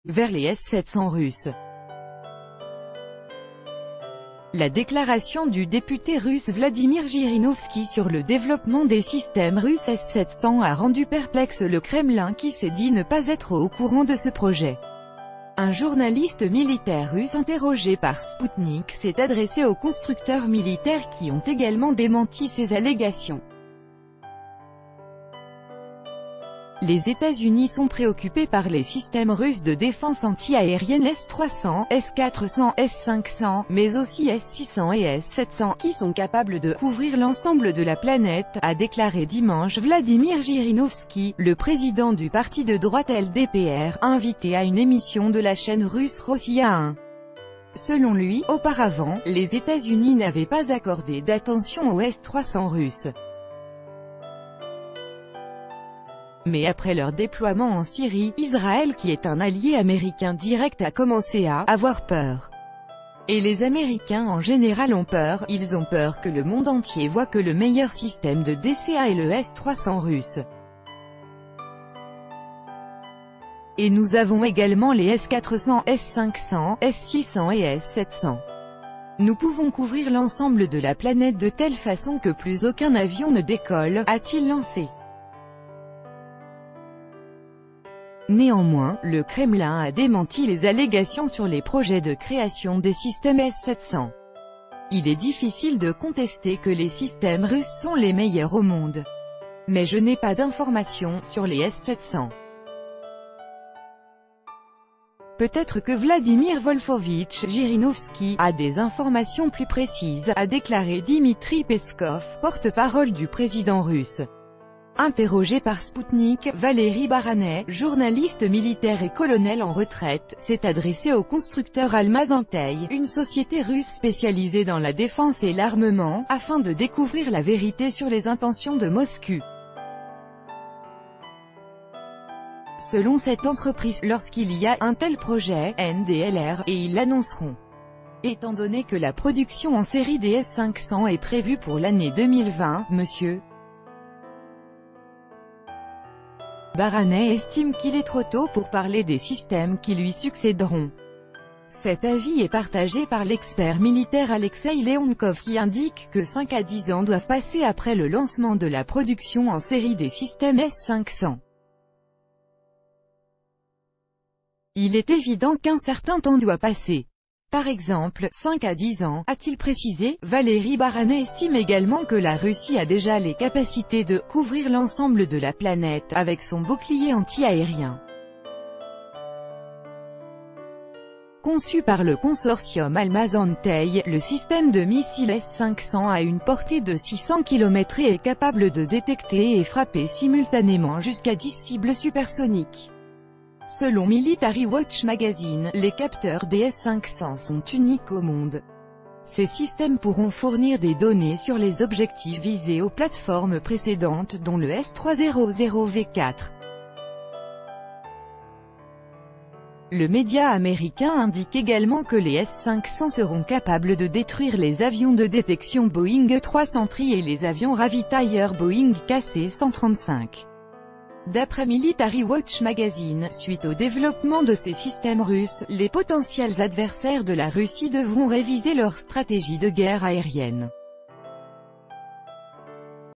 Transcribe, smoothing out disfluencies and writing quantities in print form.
vers les S-700 russes. La déclaration du député russe Vladimir Zhirinovski sur le développement des systèmes russes S-700 a rendu perplexe le Kremlin qui s'est dit ne pas être au courant de ce projet. Un journaliste militaire russe interrogé par Sputnik s'est adressé aux constructeurs militaires qui ont également démenti ces allégations. Les États-Unis sont préoccupés par les systèmes russes de défense anti-aérienne S-300, S-400, S-500, mais aussi S-600 et S-700, qui sont capables de couvrir l'ensemble de la planète, a déclaré dimanche Vladimir Zhirinovski, le président du parti de droite LDPR, invité à une émission de la chaîne russe Rossiya 1. Selon lui, auparavant, les États-Unis n'avaient pas accordé d'attention aux S-300 russes. Mais après leur déploiement en Syrie, Israël qui est un allié américain direct a commencé à avoir peur. Et les Américains en général ont peur, ils ont peur que le monde entier voit que le meilleur système de DCA est le S-300 russe. Et nous avons également les S-400, S-500, S-600 et S-700. Nous pouvons couvrir l'ensemble de la planète de telle façon que plus aucun avion ne décolle, a-t-il lancé. Néanmoins, le Kremlin a démenti les allégations sur les projets de création des systèmes S-700. Il est difficile de contester que les systèmes russes sont les meilleurs au monde. Mais je n'ai pas d'informations sur les S-700. Peut-être que Vladimir Wolfovitch Zhirinovski a des informations plus précises, a déclaré Dmitri Peskov, porte-parole du président russe. Interrogé par Sputnik, Valérie Baranet, journaliste militaire et colonel en retraite, s'est adressé au constructeur Almaz-Antey, une société russe spécialisée dans la défense et l'armement, afin de découvrir la vérité sur les intentions de Moscou. Selon cette entreprise, lorsqu'il y a un tel projet, NDLR, et ils l'annonceront. Étant donné que la production en série des S-500 est prévue pour l'année 2020, monsieur Baranet estime qu'il est trop tôt pour parler des systèmes qui lui succéderont. Cet avis est partagé par l'expert militaire Alexei Leonkov qui indique que 5 à 10 ans doivent passer après le lancement de la production en série des systèmes S-500. Il est évident qu'un certain temps doit passer. Par exemple, 5 à 10 ans, a-t-il précisé. Valérie Baranet estime également que la Russie a déjà les capacités de couvrir l'ensemble de la planète avec son bouclier anti-aérien. Conçu par le consortium Almaz-Antey, le système de missiles S-500 a une portée de 600 km et est capable de détecter et frapper simultanément jusqu'à 10 cibles supersoniques. Selon Military Watch Magazine, les capteurs des S-500 sont uniques au monde. Ces systèmes pourront fournir des données sur les objectifs visés aux plateformes précédentes dont le S-300V4. Le média américain indique également que les S-500 seront capables de détruire les avions de détection Boeing 330 et les avions ravitailleurs Boeing KC-135. D'après Military Watch Magazine, suite au développement de ces systèmes russes, les potentiels adversaires de la Russie devront réviser leur stratégie de guerre aérienne.